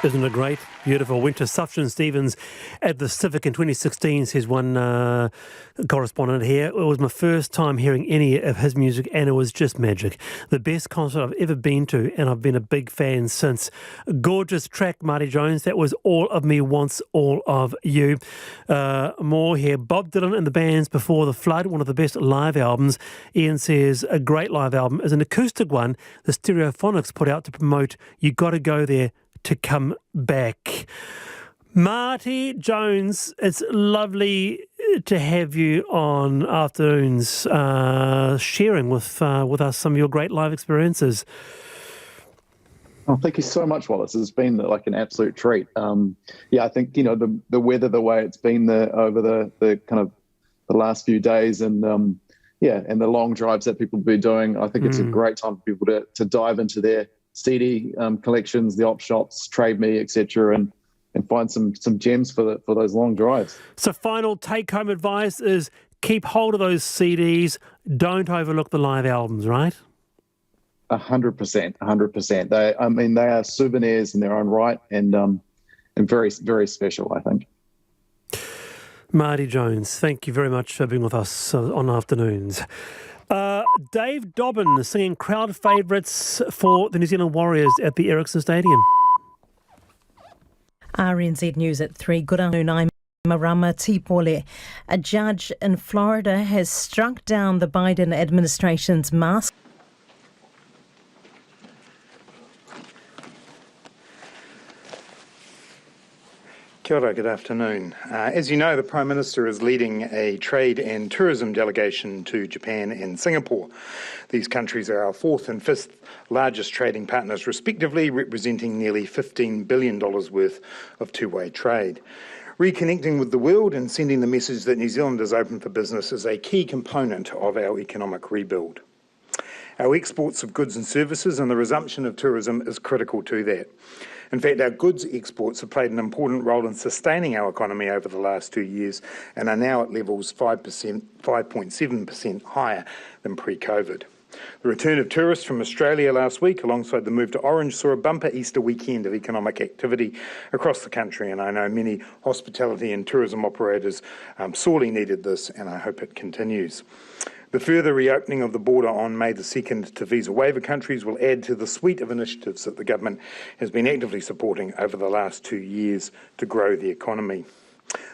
Isn't it great? Beautiful winter. Sufjan Stevens at the Civic in 2016 says one correspondent here. It was my first time hearing any of his music and it was just magic. The best concert I've ever been to and I've been a big fan since. Gorgeous track, Marty Jones. That was All of Me Wants All of You. More here. Bob Dylan and the Bands Before the Flood, one of the best live albums. Ian says a great live album is an acoustic one the Stereophonics put out to promote You Gotta Go There to Come Back. Marty Jones, it's lovely to have you on Afternoons, sharing with us some of your great live experiences. Oh, thank you so much, Wallace. It's been like an absolute treat. I think the weather, the way it's been over the kind of the last few days, and and the long drives that people be doing. I think it's a great time for people to dive into their CD collections, the op shops, Trade Me, etc., and find some gems for those long drives. So final take-home advice is keep hold of those CDs. Don't overlook the live albums, right? 100%, 100%. They are souvenirs in their own right, and very, very special, I think. Marty Jones, thank you very much for being with us on Afternoons. Dave Dobbin singing crowd favourites for the New Zealand Warriors at the Ericsson Stadium. RNZ News at 3. Good afternoon, I'm Marama Tipole. A judge in Florida has struck down the Biden administration's mask. Kia ora, good afternoon. As you know, the Prime Minister is leading a trade and tourism delegation to Japan and Singapore. These countries are our fourth and fifth largest trading partners, respectively, representing nearly $15 billion worth of two-way trade. Reconnecting with the world and sending the message that New Zealand is open for business is a key component of our economic rebuild. Our exports of goods and services and the resumption of tourism is critical to that. In fact, our goods exports have played an important role in sustaining our economy over the last 2 years and are now at levels 5.7% higher than pre-COVID. The return of tourists from Australia last week, alongside the move to Orange, saw a bumper Easter weekend of economic activity across the country, and I know many hospitality and tourism operators sorely needed this, and I hope it continues. The further reopening of the border on May the 2nd to visa waiver countries will add to the suite of initiatives that the government has been actively supporting over the last 2 years to grow the economy.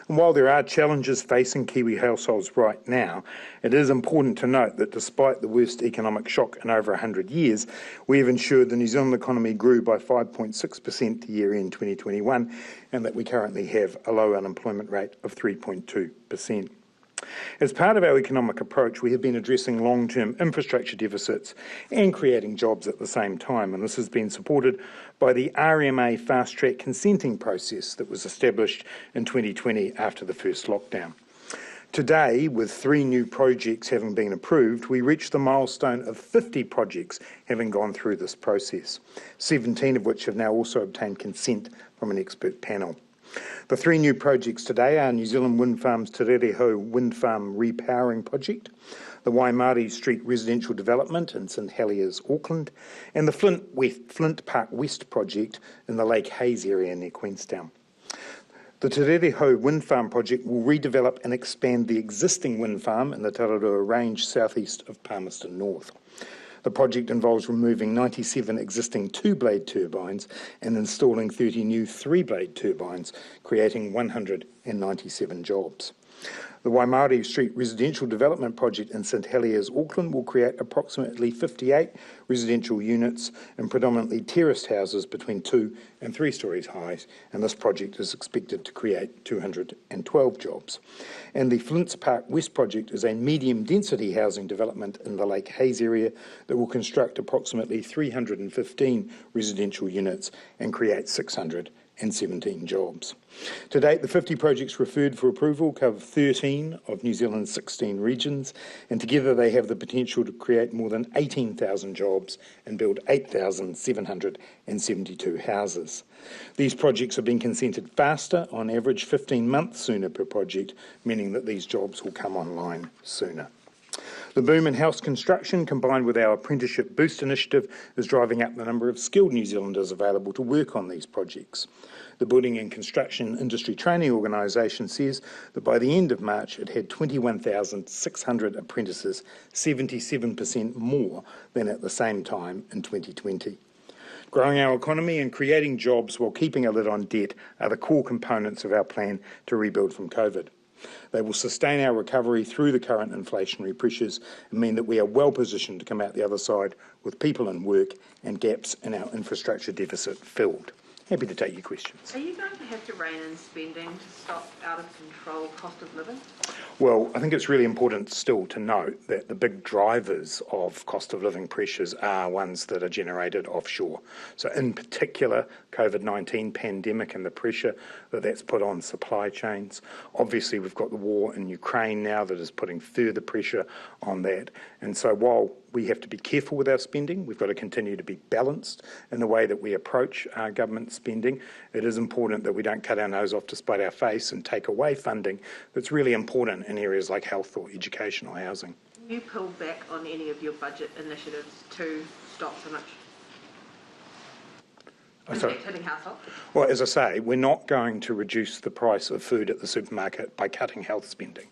And while there are challenges facing Kiwi households right now, it is important to note that despite the worst economic shock in over 100 years, we have ensured the New Zealand economy grew by 5.6% to year-end 2021, and that we currently have a low unemployment rate of 3.2%. As part of our economic approach, we have been addressing long-term infrastructure deficits and creating jobs at the same time, and this has been supported by the RMA fast-track consenting process that was established in 2020 after the first lockdown. Today, with 3 new projects having been approved, we reached the milestone of 50 projects having gone through this process, 17 of which have now also obtained consent from an expert panel. The 3 new projects today are New Zealand Wind Farm's Te Rere Hau Wind Farm Repowering Project, the Waimari Street Residential Development in St Heliers, Auckland, and the Flint Park West Project in the Lake Hayes area near Queenstown. The Te Rere Hau Wind Farm project will redevelop and expand the existing wind farm in the Tararua Range southeast of Palmerston North. The project involves removing 97 existing 2-blade turbines and installing 30 new 3-blade turbines, creating 197 jobs. The Waimari Street Residential Development Project in St Heliers, Auckland will create approximately 58 residential units in predominantly terraced houses between 2 and 3 stories high, and this project is expected to create 212 jobs. And the Flint Park West project is a medium density housing development in the Lake Hayes area that will construct approximately 315 residential units and create 617 jobs. To date, the 50 projects referred for approval cover 13 of New Zealand's 16 regions, and together they have the potential to create more than 18,000 jobs and build 8,772 houses. These projects have been consented faster, on average 15 months sooner per project, meaning that these jobs will come online sooner. The boom in house construction, combined with our apprenticeship boost initiative, is driving up the number of skilled New Zealanders available to work on these projects. The Building and Construction Industry Training Organisation says that by the end of March it had 21,600 apprentices, 77% more than at the same time in 2020. Growing our economy and creating jobs while keeping a lid on debt are the core components of our plan to rebuild from COVID. They will sustain our recovery through the current inflationary pressures and mean that we are well positioned to come out the other side with people in work and gaps in our infrastructure deficit filled. Happy to take your questions. Are you going to have to rein in spending to stop out of control cost of living? Well, I think it's really important still to note that the big drivers of cost of living pressures are ones that are generated offshore. So in particular, COVID-19 pandemic and the pressure that that's put on supply chains. Obviously, we've got the war in Ukraine now that is putting further pressure on that. And so while we have to be careful with our spending, we've got to continue to be balanced in the way that we approach our government spending. It is important that we don't cut our nose off to spite our face and take away funding that's really important in areas like health or education or housing. Can you pull back on any of your budget initiatives to stop so much impact hitting households? Well, as I say, we're not going to reduce the price of food at the supermarket by cutting health spending.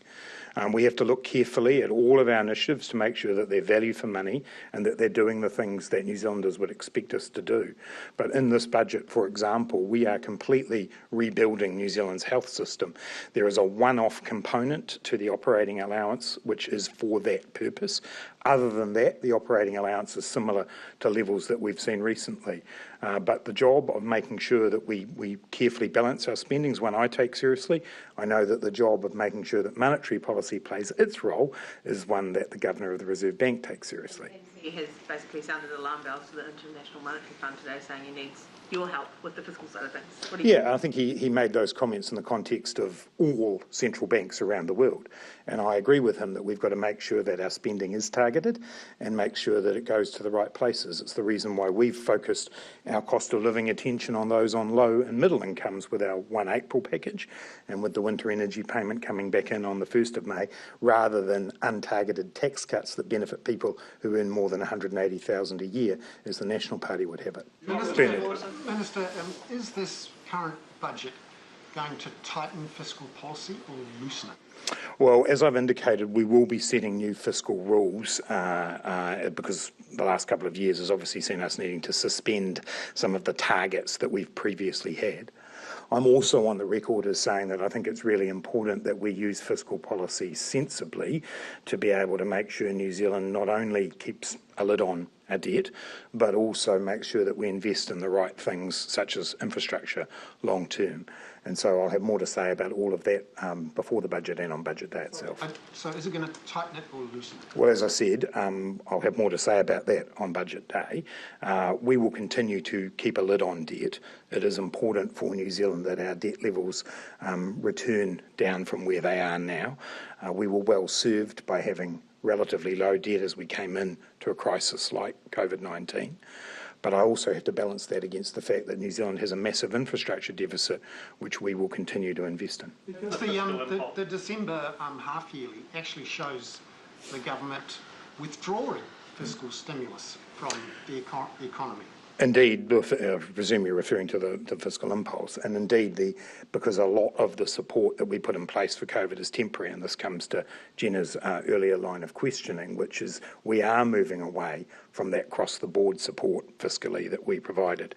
We have to look carefully at all of our initiatives to make sure that they're value for money and that they're doing the things that New Zealanders would expect us to do. But in this budget, for example, we are completely rebuilding New Zealand's health system. There is a one-off component to the operating allowance which is for that purpose. Other than that, the operating allowance is similar to levels that we've seen recently. But the job of making sure that we carefully balance our spending is one I take seriously. I know that the job of making sure that monetary policy plays its role is one that the Governor of the Reserve Bank takes seriously. He has basically sounded alarm bells to the International Monetary Fund today, saying he needs your help with the fiscal side of things. Yeah, I think he made those comments in the context of all central banks around the world. And I agree with him that we've got to make sure that our spending is targeted and make sure that it goes to the right places. It's the reason why we've focused our cost of living attention on those on low and middle incomes with our 1 April package and with the winter energy payment coming back in on the 1st of May, rather than untargeted tax cuts that benefit people who earn more than $180,000 a year, as the National Party would have it. Minister, is this current budget going to tighten fiscal policy or loosen it? Well, as I've indicated, we will be setting new fiscal rules because the last couple of years has obviously seen us needing to suspend some of the targets that we've previously had. I'm also on the record as saying that I think it's really important that we use fiscal policy sensibly to be able to make sure New Zealand not only keeps a lid on our debt, but also make sure that we invest in the right things such as infrastructure long term. And so I'll have more to say about all of that before the budget and on budget day itself. So is it going to tighten it or loosen it? Well, as I said, I'll have more to say about that on budget day. We will continue to keep a lid on debt. It is important for New Zealand that our debt levels return down from where they are now. We were well served by having relatively low debt as we came in to a crisis like COVID-19. But I also have to balance that against the fact that New Zealand has a massive infrastructure deficit, which we will continue to invest in. Because the December half-yearly actually shows the government withdrawing fiscal stimulus from the economy. Indeed, I presume you're referring to the fiscal impulse, and indeed, because a lot of the support that we put in place for COVID is temporary, and this comes to Jenna's earlier line of questioning, which is we are moving away from that cross-the-board support fiscally that we provided.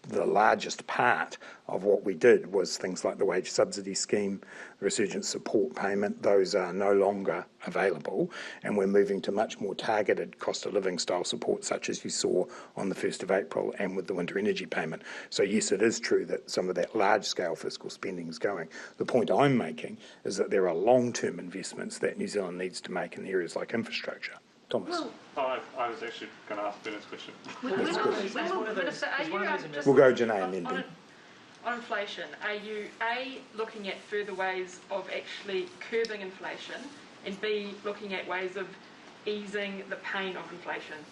The largest part of what we did was things like the wage subsidy scheme, the resurgent support payment. Those are no longer available, and we're moving to much more targeted cost of living style support, such as you saw on the 1st of April and with the winter energy payment. So yes, it is true that some of that large scale fiscal spending is going. The point I'm making is that there are long-term investments that New Zealand needs to make in areas like infrastructure. Thomas. I was actually going to ask Bernard's question. We'll go Janae and then Ben. On inflation, are you A, looking at further ways of actually curbing inflation, and B, looking at ways of easing the pain of inflation?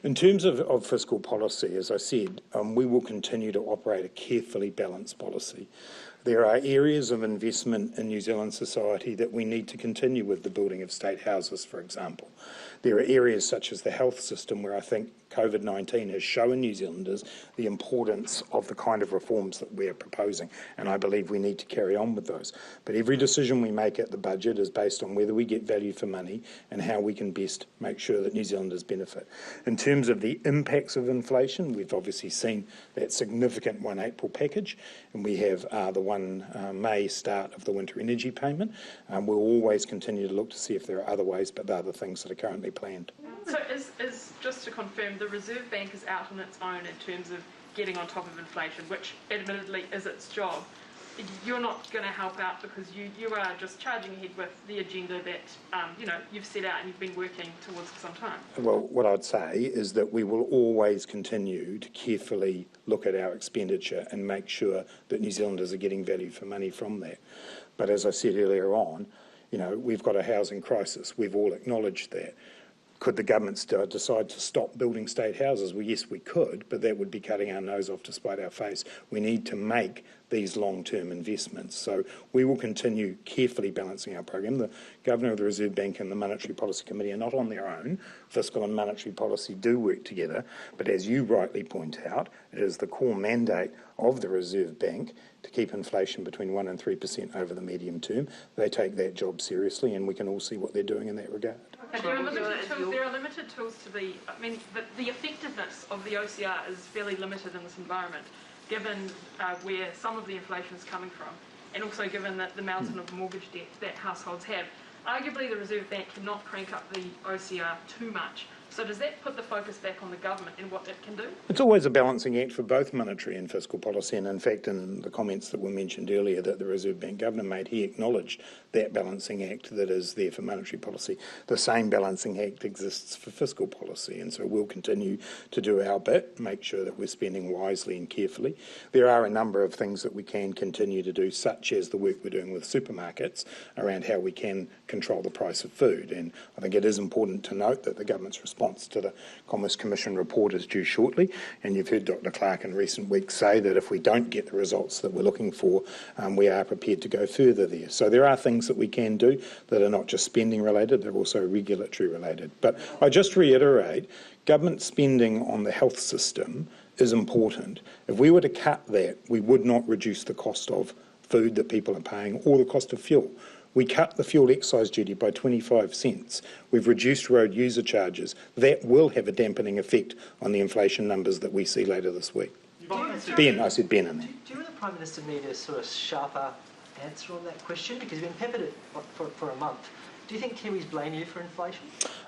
In terms of fiscal policy, as I said, we will continue to operate a carefully balanced policy. There are areas of investment in New Zealand society that we need to continue with, the building of state houses, for example. There are areas such as the health system where I think COVID-19 has shown New Zealanders the importance of the kind of reforms that we're proposing, and I believe we need to carry on with those. But every decision we make at the budget is based on whether we get value for money and how we can best make sure that New Zealanders benefit. In terms of the impacts of inflation, we've obviously seen that significant 1 April package, and we have the 1 May start of the winter energy payment. We'll always continue to look to see if there are other ways, but they're the things that are currently planned. So is just to confirm, the Reserve Bank is out on its own in terms of getting on top of inflation, which admittedly is its job. You're not going to help out because you are just charging ahead with the agenda that you've set out and you've been working towards for some time. Well, what I'd say is that we will always continue to carefully look at our expenditure and make sure that New Zealanders are getting value for money from that. But as I said earlier on, we've got a housing crisis. We've all acknowledged that. Could the government decide to stop building state houses? Well, yes, we could, but that would be cutting our nose off to spite our face. We need to make these long-term investments. So we will continue carefully balancing our program. The Governor of the Reserve Bank and the Monetary Policy Committee are not on their own. Fiscal and monetary policy do work together, but as you rightly point out, it is the core mandate of the Reserve Bank to keep inflation between 1 and 3% over the medium term. They take that job seriously, and we can all see what they're doing in that regard. There are limited tools to be. I mean, the effectiveness of the OCR is fairly limited in this environment, given where some of the inflation is coming from, and also given that the mountain of mortgage debt that households have. Arguably, the Reserve Bank cannot crank up the OCR too much. So does that put the focus back on the government and what it can do? It's always a balancing act for both monetary and fiscal policy, and in fact in the comments that were mentioned earlier that the Reserve Bank Governor made, he acknowledged that balancing act that is there for monetary policy. The same balancing act exists for fiscal policy, and so we'll continue to do our bit, make sure that we're spending wisely and carefully. There are a number of things that we can continue to do, such as the work we're doing with supermarkets around how we can control the price of food, and I think it is important to note that the government's response to the Commerce Commission report is due shortly, and you've heard Dr Clark in recent weeks say that if we don't get the results that we're looking for, we are prepared to go further there. So there are things that we can do that are not just spending related, they're also regulatory related. But I just reiterate, government spending on the health system is important. If we were to cut that, we would not reduce the cost of food that people are paying or the cost of fuel. We cut the fuel excise duty by 25 cents. We've reduced road user charges. That will have a dampening effect on the inflation numbers that we see later this week. Ben, I said Ben in there. Do you and the Prime Minister need a sort of sharper answer on that question? Because you've been peppered it for a month. Do you think Kiwis blame you for inflation?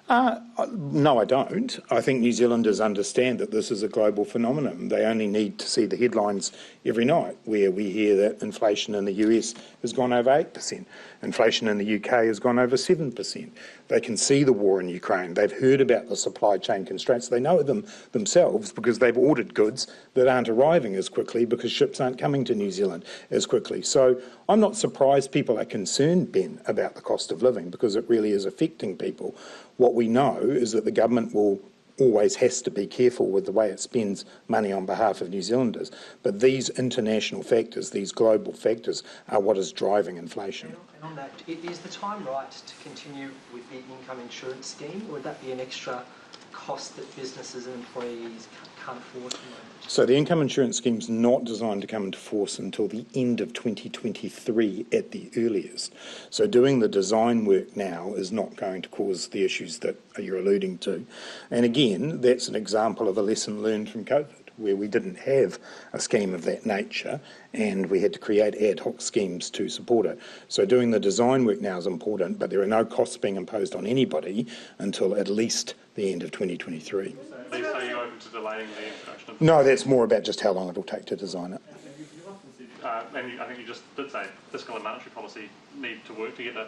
No, I don't. I think New Zealanders understand that this is a global phenomenon. They only need to see the headlines every night where we hear that inflation in the US has gone over 8%. Inflation in the UK has gone over 7%. They can see the war in Ukraine. They've heard about the supply chain constraints. They know them themselves because they've ordered goods that aren't arriving as quickly because ships aren't coming to New Zealand as quickly. So I'm not surprised people are concerned, Ben, about the cost of living because it really is affecting people. What we know is that the government will always has to be careful with the way it spends money on behalf of New Zealanders. But these international factors, these global factors, are what is driving inflation. And on that, is the time right to continue with the income insurance scheme, or would that be an extra cost that businesses and employees can't afford at the moment? So the income insurance scheme is not designed to come into force until the end of 2023 at the earliest. So doing the design work now is not going to cause the issues that you're alluding to. And again, that's an example of a lesson learned from COVID, where we didn't have a scheme of that nature and we had to create ad hoc schemes to support it. So doing the design work now is important, but there are no costs being imposed on anybody until at least the end of 2023. Are you open to delaying the introduction of... No, that's more about just how long it'll take to design it. And I think you just did say fiscal and monetary policy need to work together.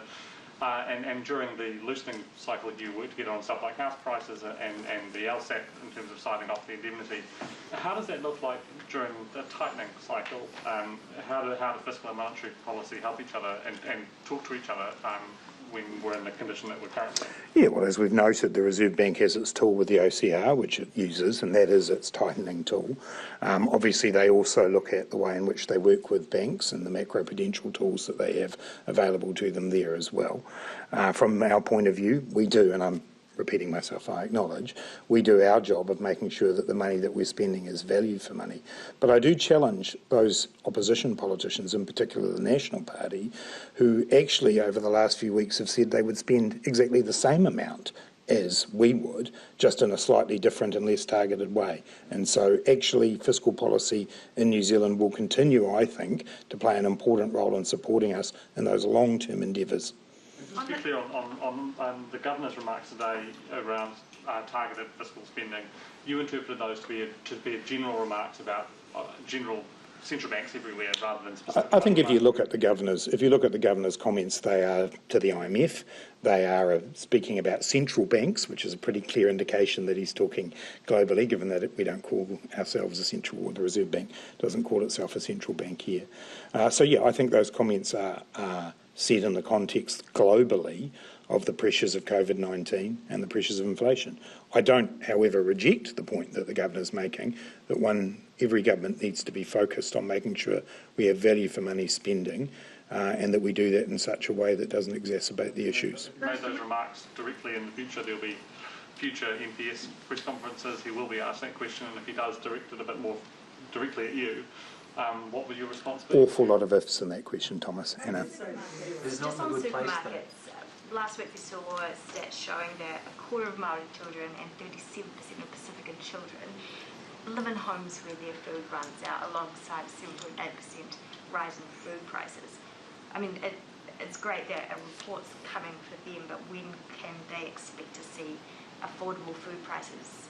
And during the loosening cycle, you worked together on stuff like house prices and the LSAT in terms of signing off the indemnity. How does that look like during the tightening cycle? How do fiscal and monetary policy help each other and talk to each other when we're in the condition that we're currently in? Yeah, well, as we've noted, the Reserve Bank has its tool with the OCR, which it uses, and that is its tightening tool. Obviously, they also look at the way in which they work with banks and the macroprudential tools that they have available to them there as well. From our point of view, we do, and I'm repeating myself, I acknowledge, we do our job of making sure that the money that we're spending is value for money. But I do challenge those opposition politicians, in particular the National Party, who actually over the last few weeks have said they would spend exactly the same amount as we would, just in a slightly different and less targeted way. And so actually fiscal policy in New Zealand will continue, I think, to play an important role in supporting us in those long-term endeavours. Just to be clear on the Governor's remarks today around targeted fiscal spending, you interpreted those to be general remarks about general central banks everywhere rather than specific. I think if you look at the governor's comments, they are to the IMF. They are speaking about central banks, which is a pretty clear indication that he's talking globally, given that we don't call ourselves a central, or the Reserve Bank doesn't call itself a central bank here. So yeah, I think those comments are set in the context globally of the pressures of COVID-19 and the pressures of inflation. I don't, however, reject the point that the Governor's making, that every government needs to be focused on making sure we have value for money spending and that we do that in such a way that doesn't exacerbate the issues. If you made those remarks directly in the future, there'll be future MPS press conferences, he will be asked that question, and if he does direct it a bit more directly at you, what would your response be? Awful lot of ifs in that question, Thomas. Anna. There's not Just a on good place supermarkets, last week we saw stats showing that a quarter of Māori children and 37% of Pacifican children live in homes where their food runs out, alongside a 7.8% rise in food prices. I mean, it's great that a report's coming for them, but when can they expect to see affordable food prices?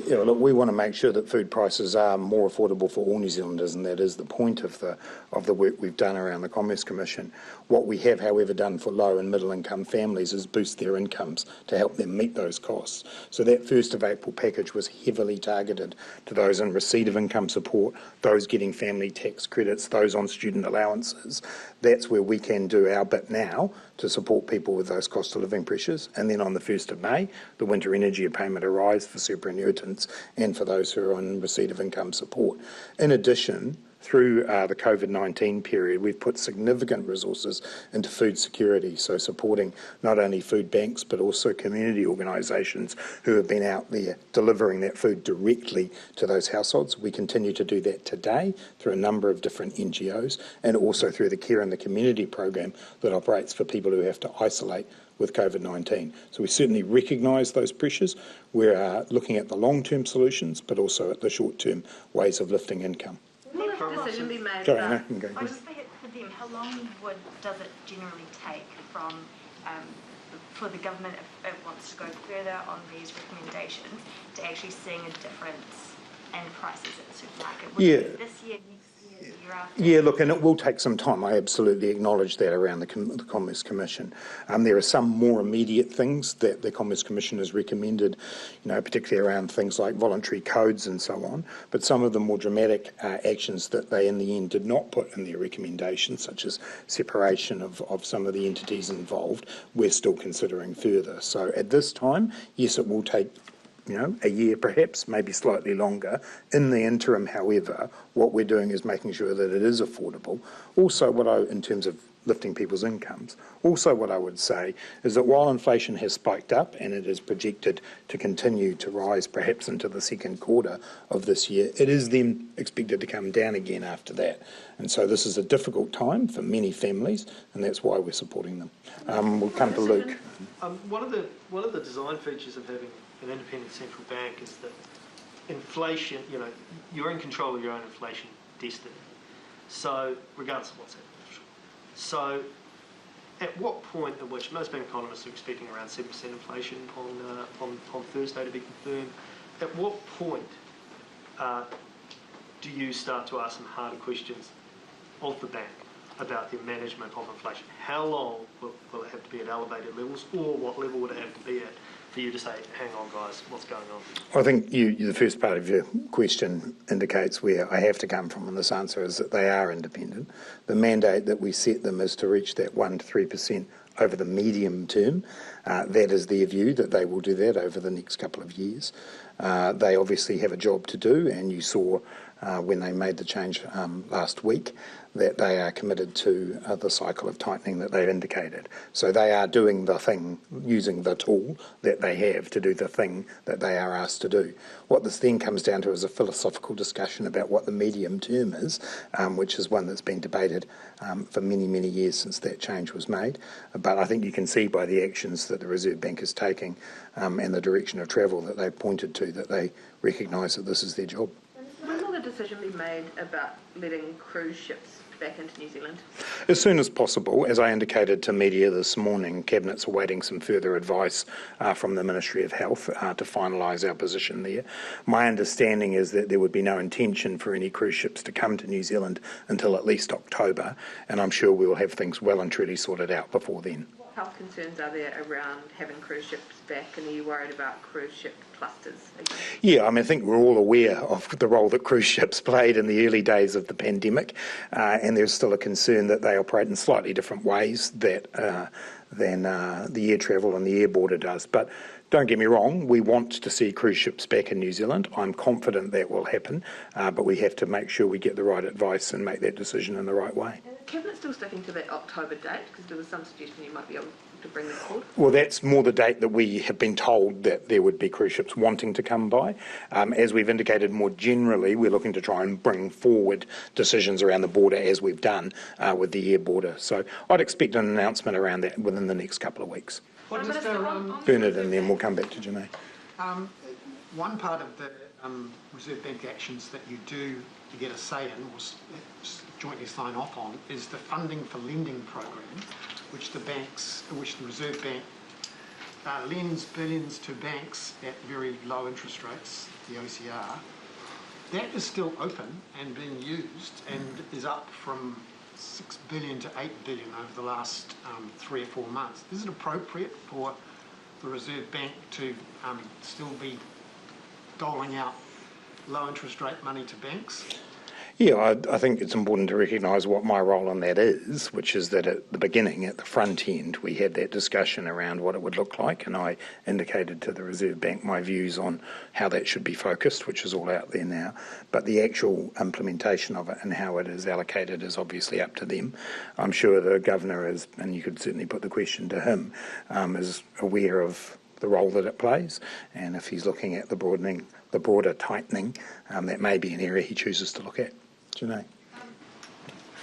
Yeah, look, we want to make sure that food prices are more affordable for all New Zealanders, and that is the point of the work we've done around the Commerce Commission. What we have, however, done for low and middle income families is boost their incomes to help them meet those costs. So that 1st of April package was heavily targeted to those in receipt of income support, those getting family tax credits, those on student allowances. That's where we can do our bit now to support people with those cost of living pressures. And then on the 1st of May, the winter energy payment arrives for superannuitants and for those who are in receipt of income support. In addition, through the COVID-19 period, we've put significant resources into food security, so supporting not only food banks but also community organisations who have been out there delivering that food directly to those households. We continue to do that today through a number of different NGOs and also through the Care in the Community program that operates for people who have to isolate with COVID-19. So we certainly recognise those pressures. We're looking at the long-term solutions but also at the short-term ways of lifting income. Will a decision be made Go, about... Anna, you can go. Just for them, how long does it generally take for the government, if it wants to go further on these recommendations, to actually seeing a difference in prices at the supermarket? Would it be this year, next year, the year after? Yeah, look, and it will take some time. I absolutely acknowledge that around the Commerce Commission. There are some more immediate things that the Commerce Commission has recommended, particularly around things like voluntary codes and so on, but some of the more dramatic actions that they in the end did not put in their recommendations, such as separation of some of the entities involved, we're still considering further. So at this time, yes, it will take a year perhaps, maybe slightly longer. In the interim, however, what we're doing is making sure that it is affordable. Also, in terms of lifting people's incomes, also what I would say is that while inflation has spiked up and it is projected to continue to rise perhaps into the second quarter of this year, it is then expected to come down again after that. And so this is a difficult time for many families, and that's why we're supporting them. We'll come to Luke. One of the design features of having an independent central bank is that inflation, you're in control of your own inflation destiny. So, regardless of what's happening. So, at what point at which most bank economists are expecting around 7% inflation on Thursday to be confirmed, at what point do you start to ask some harder questions of the bank about the management of inflation? How long will it have to be at elevated levels, or what level would it have to be at for you to say, hang on guys, what's going on? I think the first part of your question indicates where I have to come from, and this answer is that they are independent. The mandate that we set them is to reach that 1 to 3% over the medium term. That is their view, that they will do that over the next couple of years. They obviously have a job to do, and you saw when they made the change last week that they are committed to the cycle of tightening that they've indicated. So they are doing the thing, using the tool that they have to do the thing that they are asked to do. What this then comes down to is a philosophical discussion about what the medium term is, which is one that's been debated for many, many years since that change was made. But I think you can see by the actions that the Reserve Bank is taking and the direction of travel that they've pointed to that they recognise that this is their job. When will the decision be made about letting cruise ships back into New Zealand? As soon as possible. As I indicated to media this morning, Cabinet's awaiting some further advice from the Ministry of Health to finalise our position there. My understanding is that there would be no intention for any cruise ships to come to New Zealand until at least October, and I'm sure we will have things well and truly sorted out before then. What health concerns are there around having cruise ships back, and are you worried about cruise ship clusters again? Yeah, I think we're all aware of the role that cruise ships played in the early days of the pandemic, and there's still a concern that they operate in slightly different ways than the air travel and the air border does. But don't get me wrong, we want to see cruise ships back in New Zealand. I'm confident that will happen, but we have to make sure we get the right advice and make that decision in the right way. And is Cabinet still sticking to that October date? Because there was some suggestion you might be able to bring that forward. Well, that's more the date that we have been told that there would be cruise ships wanting to come by. As we've indicated more generally, we're looking to try and bring forward decisions around the border as we've done with the air border. So I'd expect an announcement around that within the next couple of weeks. What does Bernard, and then we'll come back to Janae. one part of the Reserve Bank actions that you do get a say in or jointly sign off on is the funding for lending program, which the Reserve Bank lends billions to banks at very low interest rates, the OCR. That is still open and being used and is up from 6 billion to 8 billion over the last 3 or 4 months. Is it appropriate for the Reserve Bank to still be doling out low interest rate money to banks? Yeah, I think it's important to recognise what my role in that is, which is that at the beginning, at the front end, we had that discussion around what it would look like, and I indicated to the Reserve Bank my views on how that should be focused, which is all out there now. But the actual implementation of it and how it is allocated is obviously up to them. I'm sure the Governor is, and you could certainly put the question to him, is aware of the role that it plays, and if he's looking at the broader tightening, that may be an area he chooses to look at. Janae.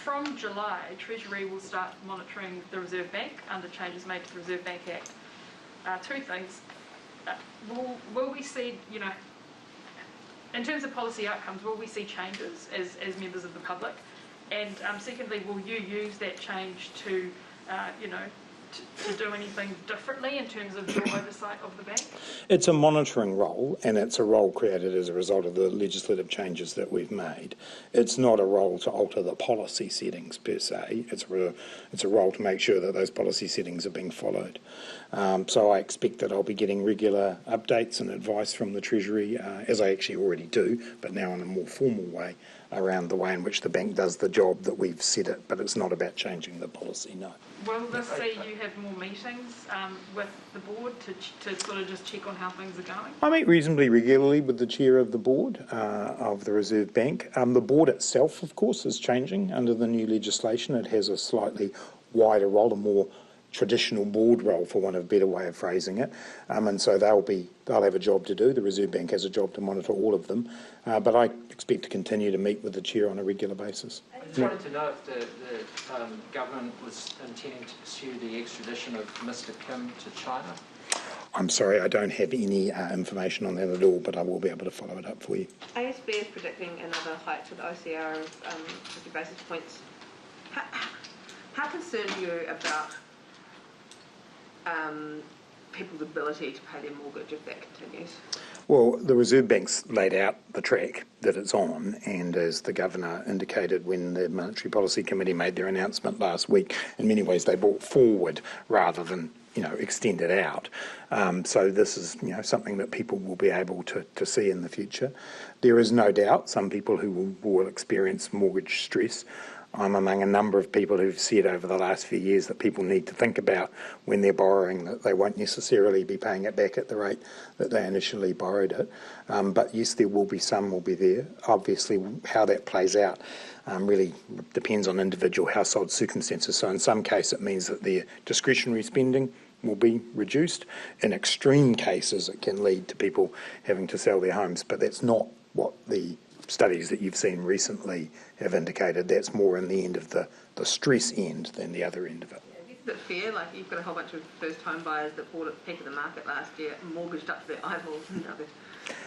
From July, Treasury will start monitoring the Reserve Bank under changes made to the Reserve Bank Act. Two things. Will we see, in terms of policy outcomes, will we see changes as members of the public? And secondly, will you use that change to, to do anything differently in terms of your oversight of the bank? It's a monitoring role, and it's a role created as a result of the legislative changes that we've made. It's not a role to alter the policy settings per se. It's a role to make sure that those policy settings are being followed. So I expect that I'll be getting regular updates and advice from the Treasury, as I actually already do, but now in a more formal way, around the way in which the bank does the job that we've set it, but it's not about changing the policy, no. Will this see you have more meetings with the board to sort of just check on how things are going? I meet reasonably regularly with the chair of the board of the Reserve Bank. The board itself, of course, is changing under the new legislation. It has a slightly wider role, a more traditional board role, for want of a better way of phrasing it, and so they'll have a job to do. The Reserve Bank has a job to monitor all of them, but I expect to continue to meet with the chair on a regular basis. I just wanted to know if the government was intending to pursue the extradition of Mr. Kim to China. I'm sorry, I don't have any information on that at all, but I will be able to follow it up for you. ASB is predicting another hike to the OCR of 50 basis points. How concerned are you about people's ability to pay their mortgage if that continues? Well, the Reserve Bank's laid out the track that it's on, and as the Governor indicated when the Monetary Policy Committee made their announcement last week, in many ways they brought forward rather than extend it out. So this is something that people will be able to see in the future. There is no doubt some people who will experience mortgage stress. I'm among a number of people who've said over the last few years that people need to think about when they're borrowing that they won't necessarily be paying it back at the rate that they initially borrowed it. But yes, there will be some will be there. Obviously, how that plays out really depends on individual household circumstances. So in some case, it means that their discretionary spending will be reduced. In extreme cases, it can lead to people having to sell their homes, but that's not what the studies that you've seen recently have indicated. That's more in the end of the stress end than the other end of it. Is it fair? Like, you've got a whole bunch of first-time buyers that bought at the peak of the market last year, mortgaged up to their eyeballs, and now they're...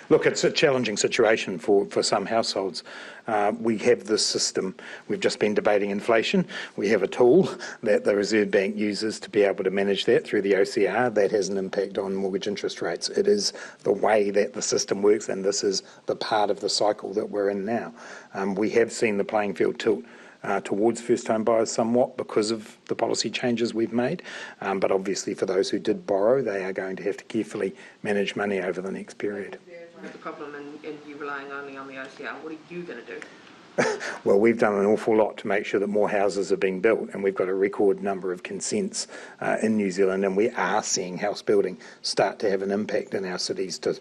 Look, it's a challenging situation for some households. We have this system. We've just been debating inflation. We have a tool that the Reserve Bank uses to be able to manage that through the OCR. That has an impact on mortgage interest rates. It is the way that the system works, and this is the part of the cycle that we're in now. We have seen the playing field tilt towards first-time buyers somewhat because of the policy changes we've made. But obviously for those who did borrow, they are going to have to carefully manage money over the next period. The problem and you relying only on the OCR, what are you going to do? Well, we've done an awful lot to make sure that more houses are being built, and we've got a record number of consents in New Zealand, and we are seeing house building start to have an impact in our cities to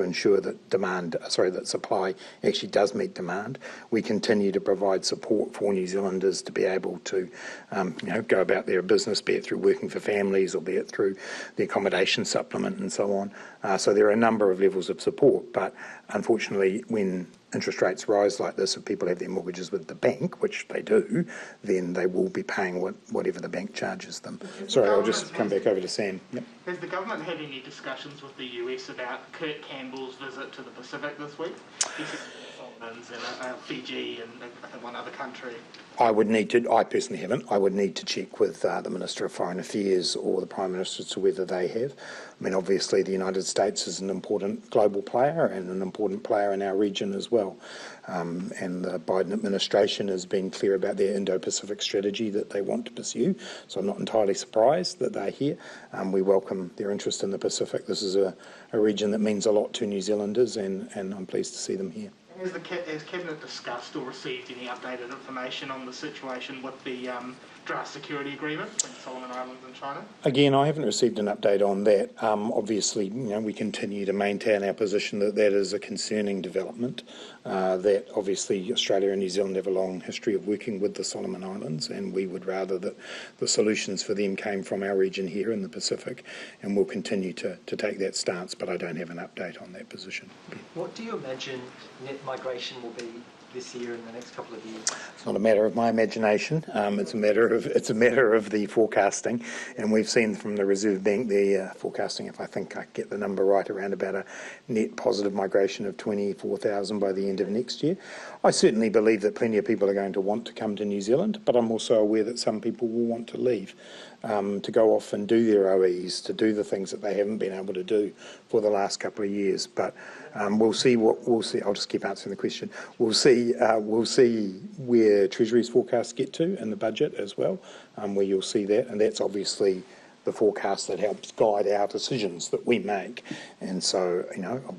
ensure that that supply actually does meet demand. We continue to provide support for New Zealanders to be able to, go about their business, be it through working for families or be it through the accommodation supplement and so on. So there are a number of levels of support, but unfortunately, when interest rates rise like this, if people have their mortgages with the bank, which they do, then they will be paying whatever the bank charges them. Sorry, I'll just come back over to Sam. Yep. Has the government had any discussions with the US about Kurt Campbell's visit to the Pacific this week? He's in the Solomons and Fiji and one other country. I personally haven't. I would need to check with the Minister of Foreign Affairs or the Prime Minister as to whether they have. I mean, obviously the United States is an important global player and an important player in our region as well. And the Biden administration has been clear about their Indo-Pacific strategy that they want to pursue. So I'm not entirely surprised that they're here. We welcome their interest in the Pacific. This is a region that means a lot to New Zealanders, and I'm pleased to see them here. Has Cabinet discussed or received any updated information on the situation with the draft security agreement between Solomon Islands and China? Again, I haven't received an update on that. Obviously, we continue to maintain our position that that is a concerning development. That obviously Australia and New Zealand have a long history of working with the Solomon Islands, and we would rather that the solutions for them came from our region here in the Pacific, and we'll continue to take that stance, but I don't have an update on that position. What do you imagine net migration will be this year and the next couple of years? It's not a matter of my imagination. It's a matter of the forecasting, and we've seen from the Reserve Bank the forecasting, if I think I get the number right, around about a net positive migration of 24,000 by the end of next year. I certainly believe that plenty of people are going to want to come to New Zealand, but I'm also aware that some people will want to leave. To go off and do their OEs, to do the things that they haven't been able to do for the last couple of years. But we'll see. I'll just keep answering the question. We'll see where Treasury's forecasts get to in the budget as well, where you'll see that, and that's obviously the forecast that helps guide our decisions that we make. And so,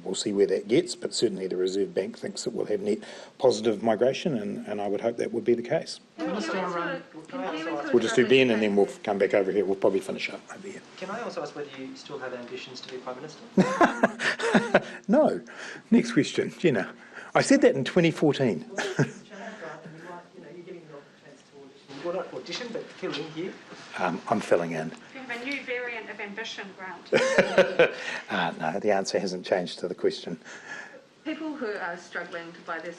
we'll see where that gets, but certainly the Reserve Bank thinks that we'll have net positive migration, and I would hope that would be the case. We'll just do Ben and then we'll come back over here. We'll probably finish up over here. Can I also ask whether you still have ambitions to be Prime Minister? No. Next question. Jenna. I said that in 2014. Well, not audition, but fill in here. I'm filling in. You have a new variant of ambition, Grant. No, the answer hasn't changed to the question. People who are struggling to buy their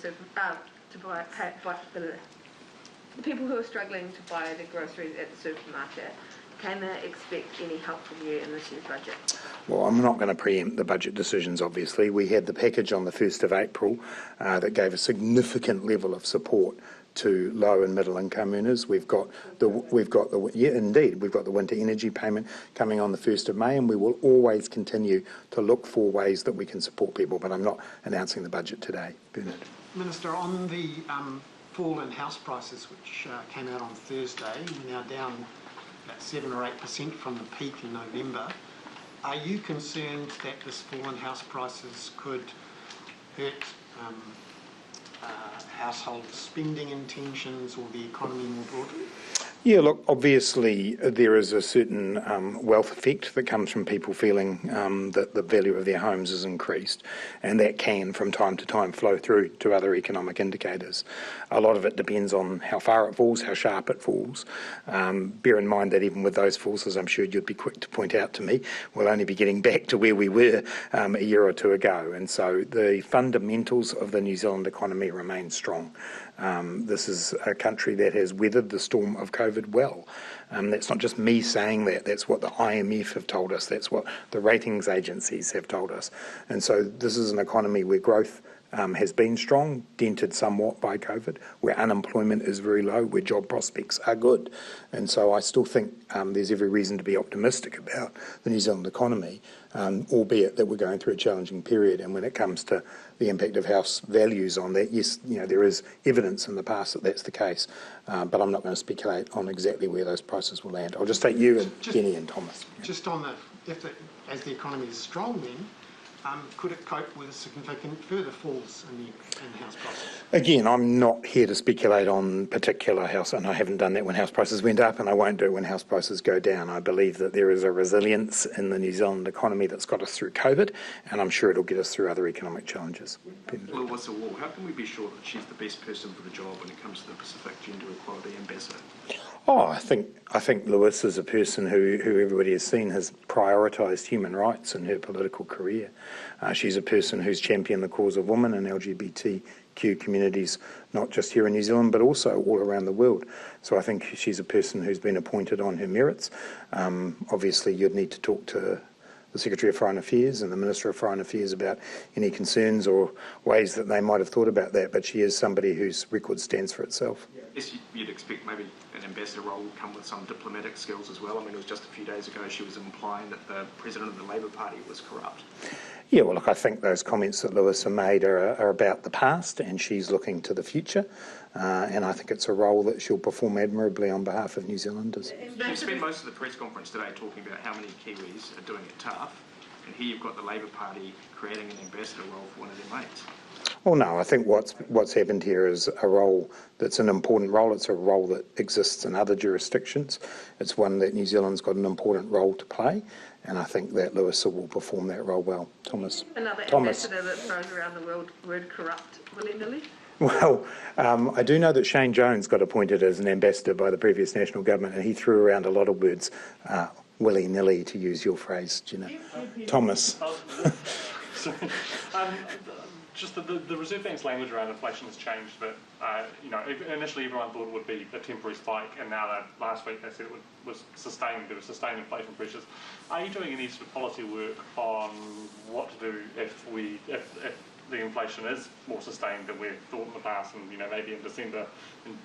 people who are struggling to buy their groceries at the supermarket, can they expect any help from you in this year's budget? Well, I'm not going to preempt the budget decisions, obviously. We had the package on the 1st of April that gave a significant level of support to low and middle income earners. We've got the winter energy payment coming on the 1st of May, and we will always continue to look for ways that we can support people, but I'm not announcing the budget today. Bernard. Minister, on the fall in house prices, which came out on Thursday, we're now down about 7 or 8% from the peak in November. Are you concerned that this fall in house prices could hurt household spending intentions or the economy more broadly? Yeah, look, obviously there is a certain wealth effect that comes from people feeling that the value of their homes is increased, and that can from time to time flow through to other economic indicators. A lot of it depends on how far it falls, how sharp it falls. Bear in mind that even with those falls, as I'm sure you'd be quick to point out to me, we'll only be getting back to where we were a year or two ago, and so the fundamentals of the New Zealand economy remain strong. This is a country that has weathered the storm of COVID well. That's not just me saying that, that's what the IMF have told us, that's what the ratings agencies have told us. And so this is an economy where growth has been strong, dented somewhat by COVID, where unemployment is very low, where job prospects are good. And so I still think there's every reason to be optimistic about the New Zealand economy, albeit that we're going through a challenging period. And when it comes to the impact of house values on that, yes, there is evidence in the past that that's the case, but I'm not going to speculate on exactly where those prices will land. I'll just take you and Jenny and Thomas. Just on as the economy is strong then, could it cope with significant further falls in house prices? Again, I'm not here to speculate on particular house, and I haven't done that when house prices went up, and I won't do it when house prices go down. I believe that there is a resilience in the New Zealand economy that's got us through COVID, and I'm sure it'll get us through other economic challenges. Melissa Wall, how can we be sure that she's the best person for the job when it comes to the Pacific Gender Equality Ambassador? Oh, I think Lewis is a person who everybody has seen has prioritised human rights in her political career. She's a person who's championed the cause of women and LGBTQ communities, not just here in New Zealand, but also all around the world. So I think she's a person who's been appointed on her merits. Obviously, you'd need to talk to the Secretary of Foreign Affairs and the Minister of Foreign Affairs about any concerns or ways that they might have thought about that, but she is somebody whose record stands for itself. Yes, you'd expect maybe an ambassador role will come with some diplomatic skills as well. I mean, it was just a few days ago she was implying that the President of the Labour Party was corrupt. Yeah, well, look, I think those comments that Lewis made are about the past, and she's looking to the future, and I think it's a role that she'll perform admirably on behalf of New Zealanders. She spent most of the press conference today talking about how many Kiwis are doing it tough, and here you've got the Labour Party creating an ambassador role for one of their mates. Well, no, I think what's happened here is a role that's an important role. It's a role that exists in other jurisdictions. It's one that New Zealand's got an important role to play, and I think that Lewis will perform that role well. Thomas. Another ambassador that throws around the word corrupt willy-nilly? Well, I do know that Shane Jones got appointed as an ambassador by the previous national government, and he threw around a lot of words willy-nilly, to use your phrase, Gina. Thomas. Just the Reserve Bank's language around inflation has changed. That initially everyone thought it would be a temporary spike, and now last week they said it was sustained. There were sustained inflation pressures. Are you doing any sort of policy work on what to do if the inflation is more sustained than we've thought in the past, and maybe in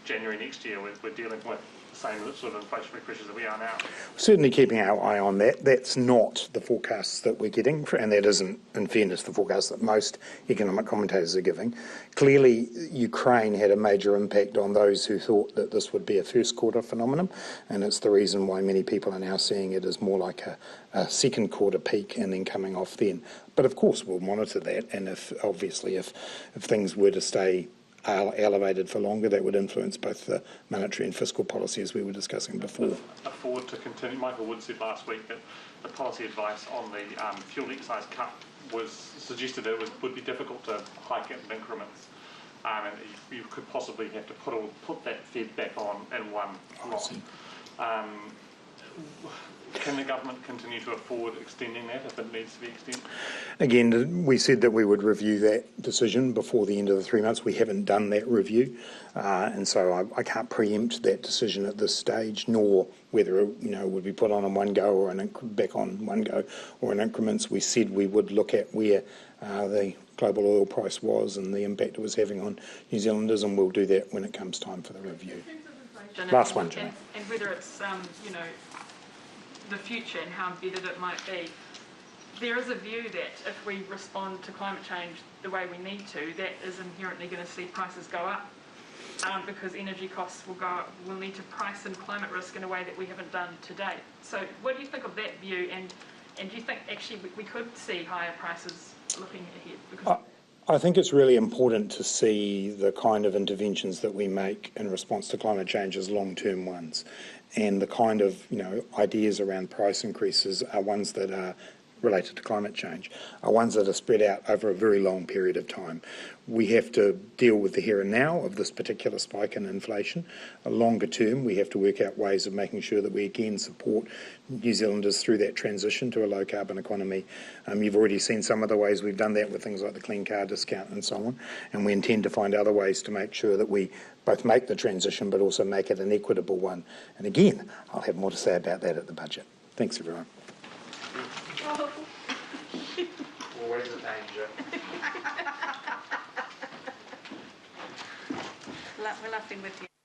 January next year we're dealing with the same sort of inflationary pressures that we are now? Certainly keeping our eye on that. That's not the forecasts that we're getting, and that isn't, in fairness, the forecast that most economic commentators are giving. Clearly, Ukraine had a major impact on those who thought that this would be a first quarter phenomenon, and it's the reason why many people are now seeing it as more like a second quarter peak and then coming off then. But of course, we'll monitor that, and if things were to stay elevated for longer, that would influence both the monetary and fiscal policy, as we were discussing before. Forward to continue. Michael Wood said last week that the policy advice on the fuel excise cut was suggested that it would be difficult to hike it in increments, and you could possibly have to put that Fed back on in one lot. Can the government continue to afford extending that if it needs to be extended? Again, we said that we would review that decision before the end of the 3 months. We haven't done that review, and so I can't preempt that decision at this stage, nor whether it would be put on in one go or back on one go or in increments. We said we would look at where the global oil price was and the impact it was having on New Zealanders, and we'll do that when it comes time for the review. Last one, Jane. And whether it's the future and how embedded it might be. There is a view that if we respond to climate change the way we need to, that is inherently going to see prices go up, because energy costs will need to price in climate risk in a way that we haven't done to date. So what do you think of that view, and do you think actually we could see higher prices looking ahead? Because I think it's really important to see the kind of interventions that we make in response to climate change as long-term ones. And the kind of, ideas around price increases are ones that are related to climate change, are ones that are spread out over a very long period of time. We have to deal with the here and now of this particular spike in inflation. Longer term, we have to work out ways of making sure that we again support New Zealanders through that transition to a low carbon economy. You've already seen some of the ways we've done that with things like the clean car discount and so on, and we intend to find other ways to make sure that we both make the transition but also make it an equitable one. And again, I'll have more to say about that at the budget. Thanks everyone. Always a danger. We're laughing with you.